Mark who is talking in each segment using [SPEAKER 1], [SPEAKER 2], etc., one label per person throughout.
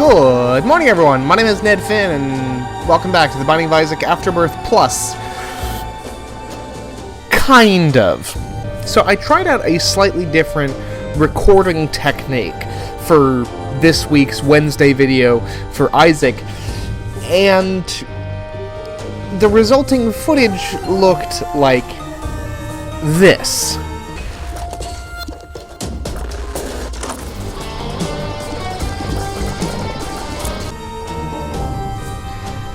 [SPEAKER 1] Good morning, everyone. My name is Ned Finn, and welcome back to The Binding of Isaac Afterbirth Plus. Kind of. So I tried out a slightly different recording technique for this week's Wednesday video for Isaac, and the resulting footage looked like this.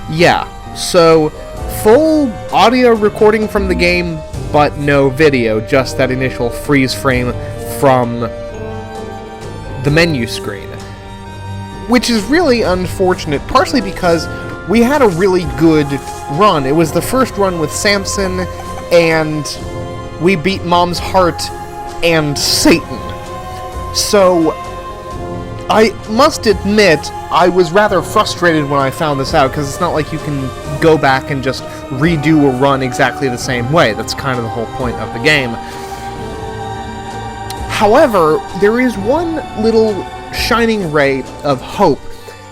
[SPEAKER 1] Yeah, so full audio recording from the game, but no video, just that initial freeze frame from the menu screen. Which is really unfortunate, partially because we had a really good run. It was the first run with Samson, and we beat Mom's Heart and Satan. So, I must admit, I was rather frustrated when I found this out, because it's not like you can go back and just redo a run exactly the same way. That's kind of the whole point of the game. However, there is one little shining ray of hope.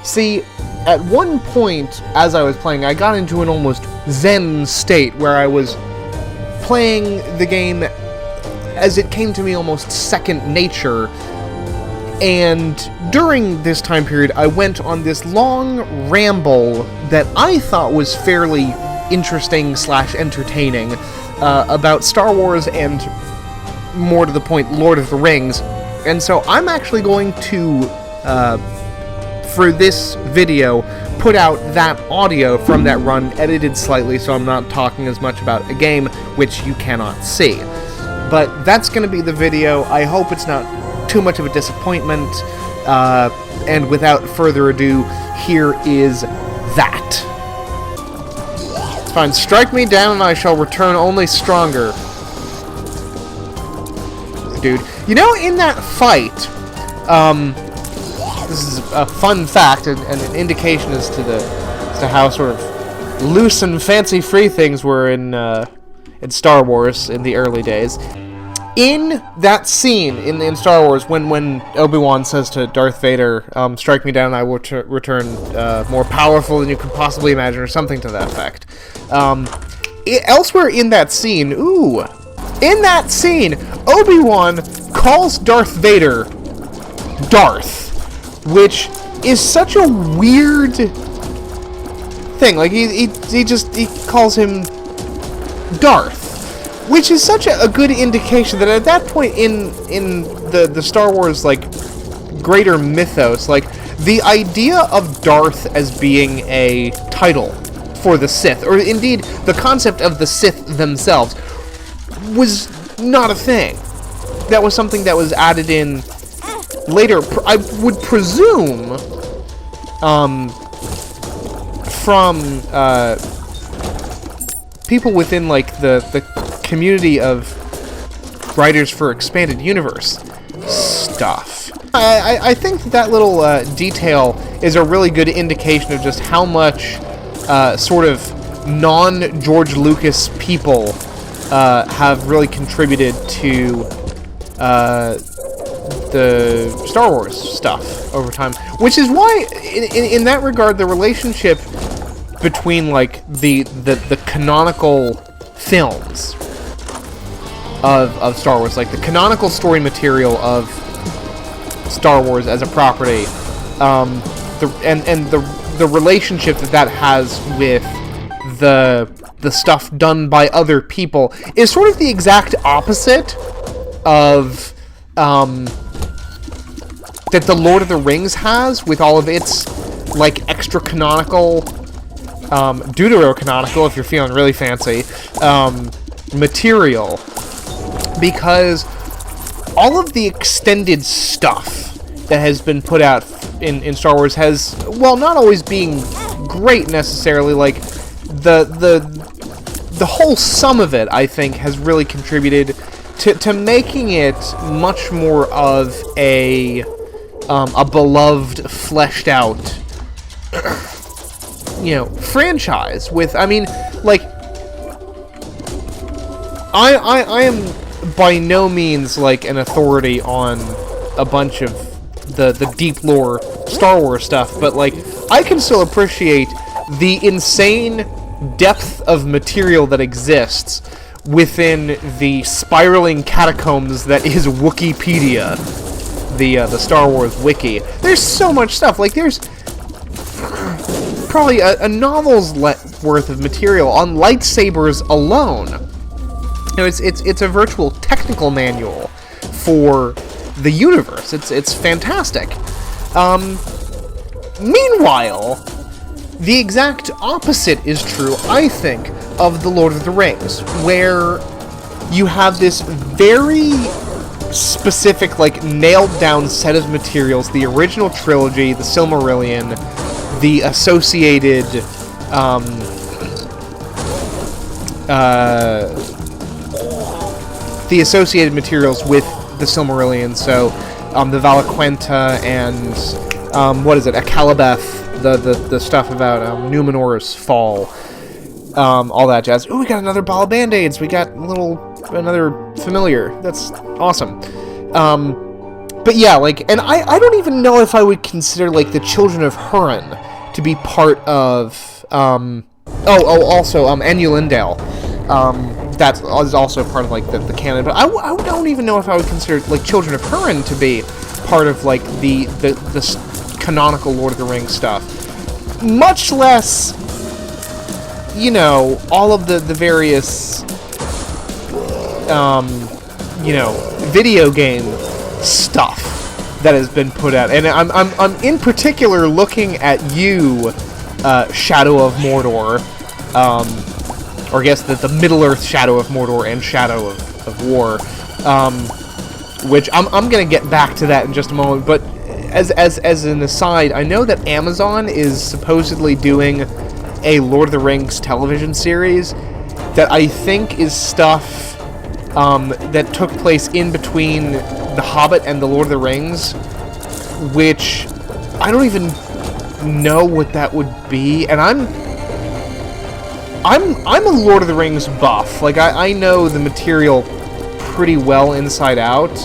[SPEAKER 1] See, at one point, as I was playing, I got into an almost zen state, where I was playing the game as it came to me almost second nature. And during this time period, I went on this long ramble that I thought was fairly interesting / entertaining about Star Wars and, more to the point, Lord of the Rings. And so I'm actually going to, for this video, put out that audio from that run, edited slightly so I'm not talking as much about a game, which you cannot see. But that's going to be the video. I hope it's not too much of a disappointment, and without further ado, here is that. It's fine. Strike me down and I shall return only stronger. Dude. You know, in that fight, this is a fun fact and an indication as to how sort of loose and fancy-free things were in Star Wars in the early days. In that scene in Star Wars, when Obi-Wan says to Darth Vader, strike me down and I will return more powerful than you could possibly imagine, or something to that effect. Elsewhere in that scene, Obi-Wan calls Darth Vader Darth, which is such a weird thing. Like, he calls him Darth. Which is such a good indication that at that point in the Star Wars, like, greater mythos, like, the idea of Darth as being a title for the Sith, or indeed the concept of the Sith themselves, was not a thing. That was something that was added in later, I would presume, from people within, like, the community of writers for expanded universe stuff. I think that little detail is a really good indication of just how much sort of non-George Lucas people have really contributed to the Star Wars stuff over time. Which is why, in that regard, the relationship between, like, the canonical films of Star Wars, like the canonical story material of Star Wars as a property, the relationship that has with the stuff done by other people is sort of the exact opposite of that the Lord of the Rings has with all of its, like, extra canonical, deuterocanonical, if you're feeling really fancy, material. Because all of the extended stuff that has been put out in Star Wars has, well, not always being great necessarily, like, the whole sum of it, I think, has really contributed to making it much more of a beloved, fleshed out, franchise with, I mean, like, I am by no means, like, an authority on a bunch of the deep lore Star Wars stuff, but like I can still appreciate the insane depth of material that exists within the spiraling catacombs that is Wikipedia, the Star Wars wiki. There's so much stuff. Like there's probably a novel's worth of material on lightsabers alone. You know, it's a virtual technical manual for the universe. It's fantastic. Meanwhile, the exact opposite is true, I think, of The Lord of the Rings, where you have this very specific, like, nailed-down set of materials, the original trilogy, the Silmarillion, the associated, materials with the Silmarillion, so, the Valaquenta and, Akalabeth, the stuff about Numenor's fall, all that jazz. Ooh, we got another ball of Band-Aids. We got another familiar. That's awesome. But yeah, like, and I don't even know if I would consider, like, the Children of Hurin to be part of, also, Enulindale. That is also part of, like, the canon. But I don't even know if I would consider, like, Children of Hurin to be part of, like, the canonical Lord of the Rings stuff. Much less, you know, all of the various, video game stuff that has been put out. And I'm in particular looking at you, Shadow of Mordor, or I guess the Middle-earth Shadow of Mordor and Shadow of War, which I'm gonna get back to that in just a moment, but as an aside, I know that Amazon is supposedly doing a Lord of the Rings television series that I think is stuff that took place in between The Hobbit and The Lord of the Rings, which I don't even know what that would be, and I'm a Lord of the Rings buff. Like, I know the material pretty well inside out,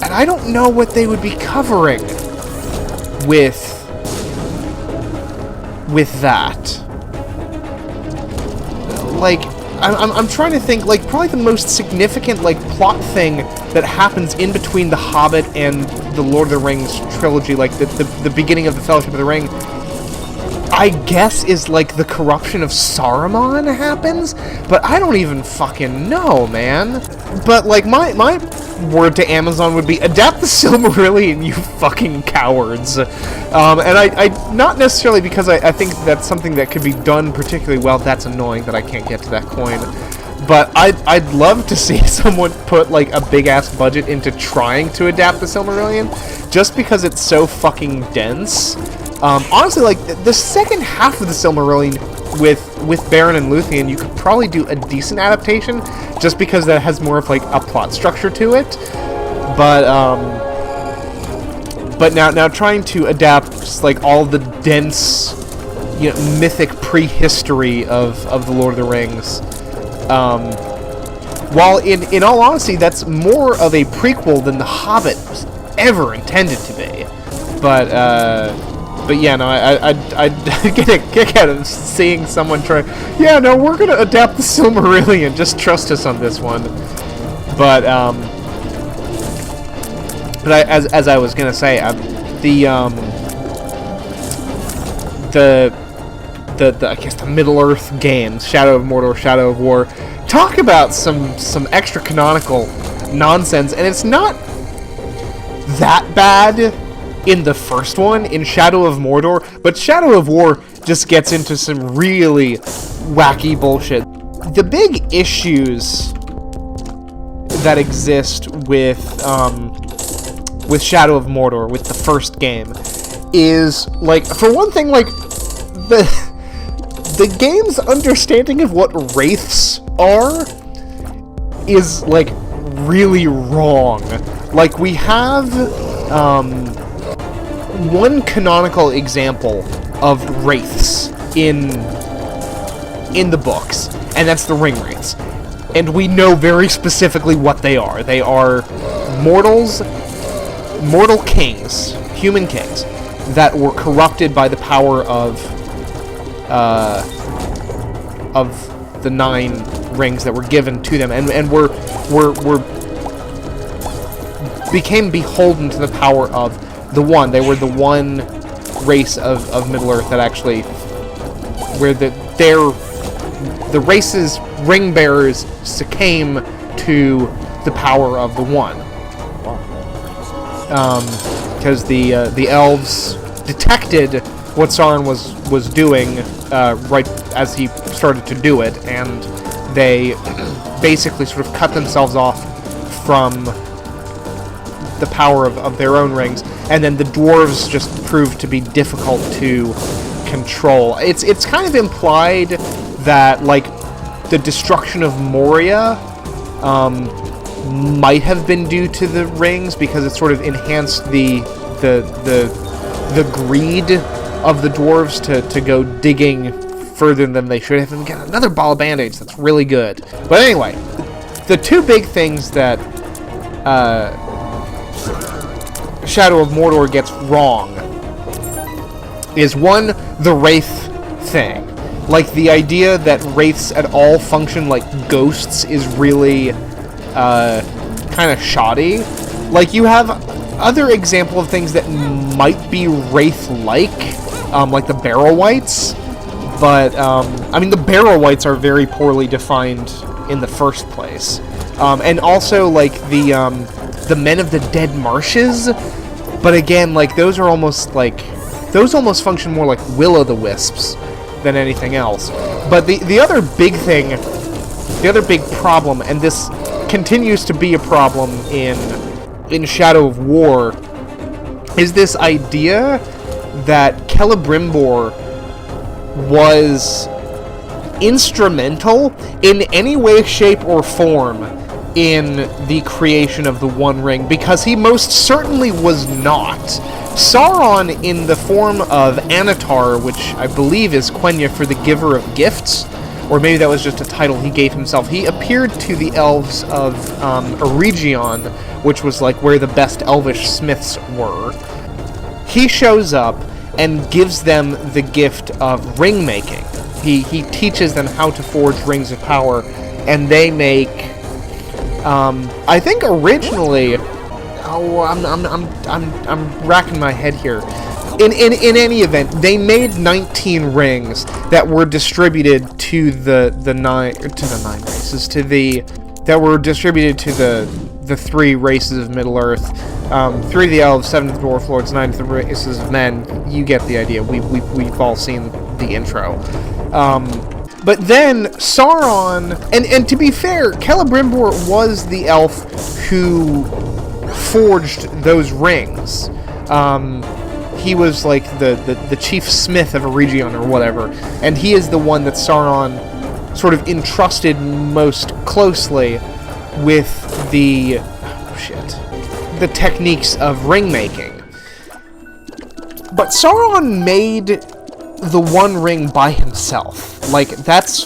[SPEAKER 1] and I don't know what they would be covering with that. Like, I'm trying to think, like, probably the most significant, like, plot thing that happens in between The Hobbit and the Lord of the Rings trilogy, like, the beginning of the Fellowship of the Ring, I guess is, like, the corruption of Saruman happens, but I don't even fucking know, man. But, like, my word to Amazon would be, adapt the Silmarillion, you fucking cowards. And I not necessarily because I think that's something that could be done particularly well. That's annoying that I can't get to that coin. But I'd love to see someone put, like, a big-ass budget into trying to adapt the Silmarillion, just because it's so fucking dense. Honestly, like, the second half of the Silmarillion with Beren and Luthien, you could probably do a decent adaptation, just because that has more of, like, a plot structure to it. But now trying to adapt just, like, all the dense, you know, mythic prehistory of the Lord of the Rings, while in all honesty, that's more of a prequel than The Hobbit was ever intended to be. But yeah, no, I'd get a kick out of seeing someone try, yeah, no, we're gonna adapt the Silmarillion, just trust us on this one. But as I was gonna say, the I guess the Middle-earth games, Shadow of Mordor, Shadow of War, talk about some extra canonical nonsense, and it's not that bad in the first one, in Shadow of Mordor, but Shadow of War just gets into some really wacky bullshit. The big issues that exist with Shadow of Mordor, with the first game, is, like, for one thing, like, the game's understanding of what wraiths are is, like, really wrong. Like, we have, one canonical example of wraiths in the books, and that's the ring wraiths. And we know very specifically what they are. They are mortals mortal kings, human kings, that were corrupted by the power of the 9 rings that were given to them, and were became beholden to the power of the One. They were the one race of Middle-earth that actually, where the race's ring bearers succumb to the power of the One. Because the elves detected what Sauron was doing right as he started to do it, and they basically sort of cut themselves off from the power of their own rings, and then the dwarves just proved to be difficult to control. It's kind of implied that, like, the destruction of Moria might have been due to the rings, because it sort of enhanced the greed of the dwarves to go digging further than they should have, and get another ball of band-aids. That's really good. But anyway, the 2 big things that Shadow of Mordor gets wrong is, 1, the Wraith thing. Like, the idea that Wraiths at all function like ghosts is really kind of shoddy. Like, you have other example of things that might be Wraith-like, like the Barrow-wights, but, I mean, the Barrow-wights are very poorly defined in the first place. And also, like, the Men of the Dead Marshes, but again, like, those almost function more like Will-o'-the-Wisps than anything else. But the other big thing, the other big problem, and this continues to be a problem in Shadow of War, is this idea that Celebrimbor was instrumental in any way, shape, or form in the creation of the One Ring, because he most certainly was not. Sauron, in the form of Anatar, which I believe is Quenya for the Giver of Gifts, or maybe that was just a title he gave himself, he appeared to the elves of Eregion, which was like where the best elvish smiths were. He shows up and gives them the gift of ring making. He teaches them how to forge rings of power, and they make, I think originally, I'm racking my head here. In any event, they made 19 rings that were distributed to the 9 races, that were distributed to the 3 races of Middle-earth. 3 of the elves, 7 of the dwarf lords, 9 of the races of men. You get the idea. We've all seen the intro. But then Sauron, and to be fair, Celebrimbor was the elf who forged those rings. He was like the chief smith of Eregion or whatever, and he is the one that Sauron sort of entrusted most closely with the techniques of ring making. But Sauron made the One Ring by himself. Like, that's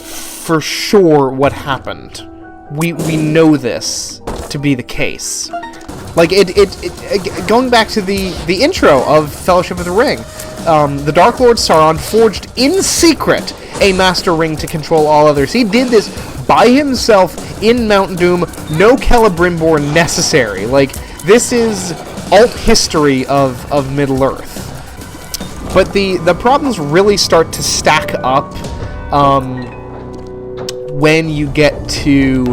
[SPEAKER 1] for sure what happened. We know this to be the case. Like, it going back to the intro of Fellowship of the Ring, the Dark Lord Sauron forged in secret a Master Ring to control all others. He did this by himself in Mount Doom, no Celebrimbor necessary. Like, this is alt history of Middle-earth. But the problems really start to stack up when you get to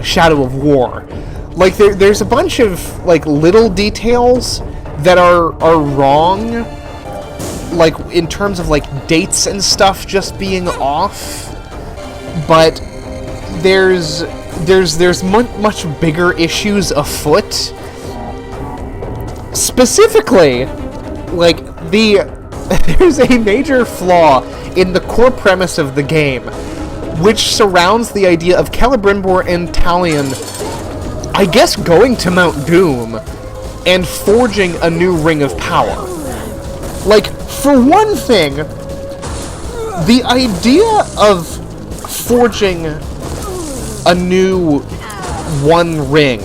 [SPEAKER 1] Shadow of War. Like, there's a bunch of, like, little details that are wrong, like, in terms of, like, dates and stuff just being off, but there's much bigger issues afoot. Specifically, like, there's a major flaw in the core premise of the game, which surrounds the idea of Celebrimbor and Talion, I guess, going to Mount Doom and forging a new Ring of Power. Like, for one thing, the idea of forging a new One Ring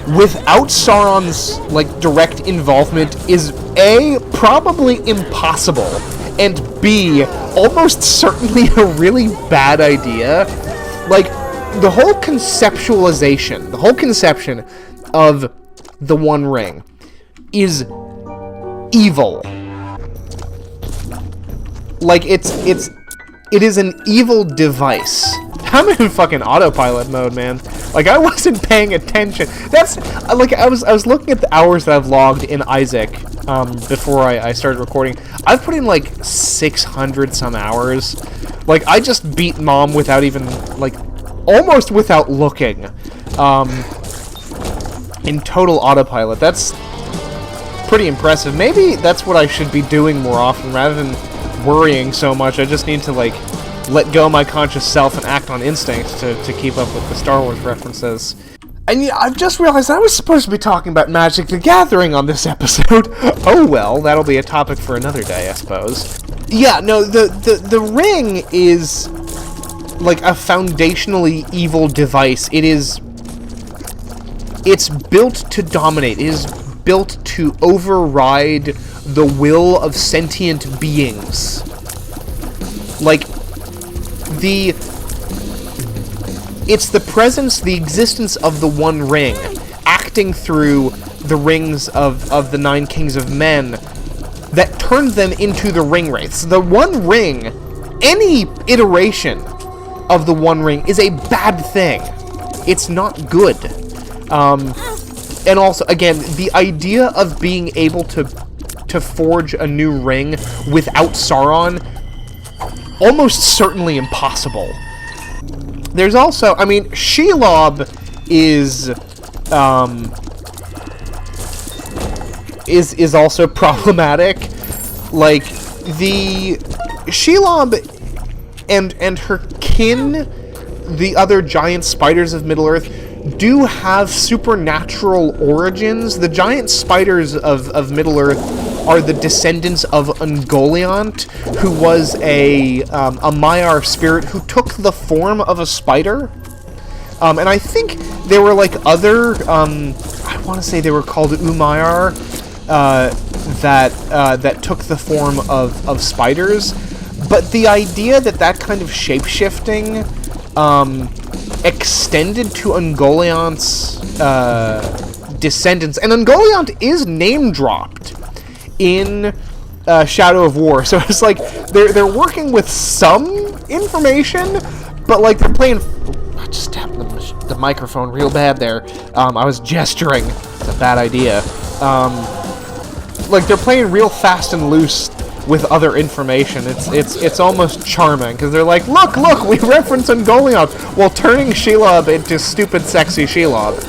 [SPEAKER 1] without Sauron's, like, direct involvement is A, probably impossible, and B, almost certainly a really bad idea. Like, the whole conception of the One Ring is evil. Like, it is an evil device. I'm in fucking autopilot mode, man. Like, I wasn't paying attention. That's, like, I was looking at the hours that I've logged in Isaac, before I started recording. I've put in, like, 600 some hours. Like, I just beat Mom without even, like, almost without looking, in total autopilot. That's pretty impressive. Maybe that's what I should be doing more often, rather than worrying so much. I just need to, like, let go of my conscious self and act on instinct to keep up with the Star Wars references. And yeah, I've just realized I was supposed to be talking about Magic the Gathering on this episode. Oh well, that'll be a topic for another day, I suppose. Yeah, no, the ring is like a foundationally evil device. It's built to dominate. It is built to override the will of sentient beings. Like, it's the presence, the existence of the One Ring, acting through the rings of the Nine Kings of Men, that turned them into the Ring Wraiths. The One Ring, any iteration of the One Ring is a bad thing. It's not good. And also, again, the idea of being able to forge a new ring without Sauron, almost certainly impossible. There's also, I mean, Shelob is also problematic. Like, the Shelob and her kin, the other giant spiders of Middle-earth, do have supernatural origins. The giant spiders of Middle-earth are the descendants of Ungoliant, who was a Maiar spirit who took the form of a spider. And I think there were, like, other, I want to say they were called Umayar, that took the form of spiders. But the idea that kind of shape-shifting extended to Ungoliant's descendants, and Ungoliant is name-dropped in Shadow of War, so it's like they're working with some information, but like they're playing. I just tapped the microphone real bad there. I was gesturing. It's a bad idea. Like they're playing real fast and loose with other information. It's almost charming because they're like, look, we reference Ungoliant while turning Shelob into stupid, sexy Shelob.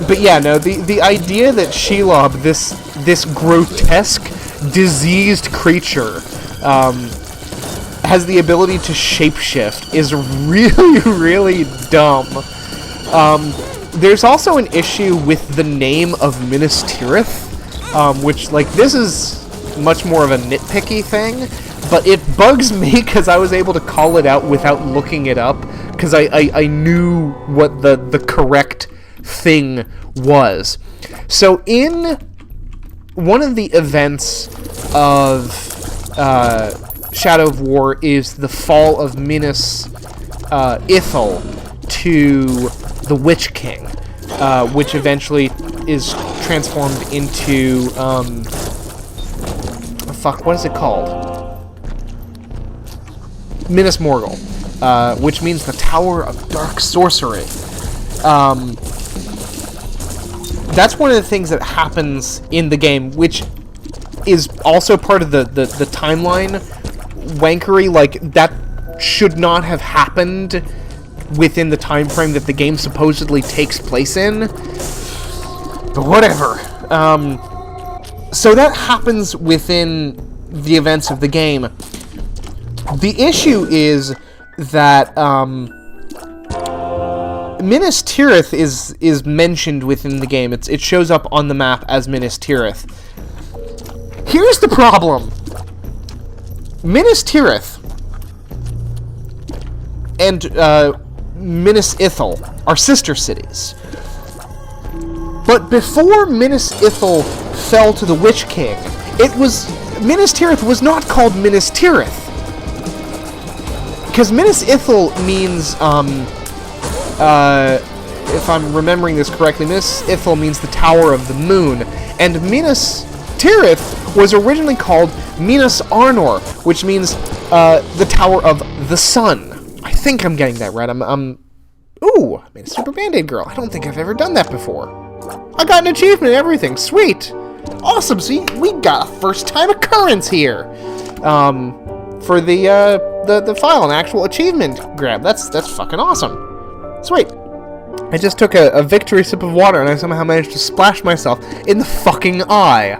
[SPEAKER 1] But yeah, no, the idea that Shelob, this grotesque, diseased creature, has the ability to shapeshift is really, really dumb. There's also an issue with the name of Minas Tirith, which, like, this is much more of a nitpicky thing, but it bugs me because I was able to call it out without looking it up, because I knew what the correct thing was. So in one of the events of Shadow of War is the fall of Minas Ithil to the Witch King, which eventually is transformed into what is it called? Minas Morgul, which means the Tower of Dark Sorcery. That's one of the things that happens in the game, which is also part of the timeline wankery. Like, that should not have happened within the time frame that the game supposedly takes place in. But whatever. So that happens within the events of the game. The issue is that Minas Tirith is mentioned within the game. It shows up on the map as Minas Tirith. Here's the problem. Minas Tirith and Minas Ithil are sister cities. But before Minas Ithil fell to the Witch King, Minas Tirith was not called Minas Tirith. Because Minas Ithil means, if I'm remembering this correctly, Minas Ithil means the Tower of the Moon, and Minas Tirith was originally called Minas Arnor, which means the Tower of the Sun. I think I'm getting that right. Ooh, I made a Super Band-Aid Girl. I don't think I've ever done that before. I got an achievement and everything. Sweet. Awesome. See, we got a first-time occurrence here. For the file, an actual achievement grab. That's fucking awesome. Sweet. I just took a victory sip of water and I somehow managed to splash myself in the fucking eye.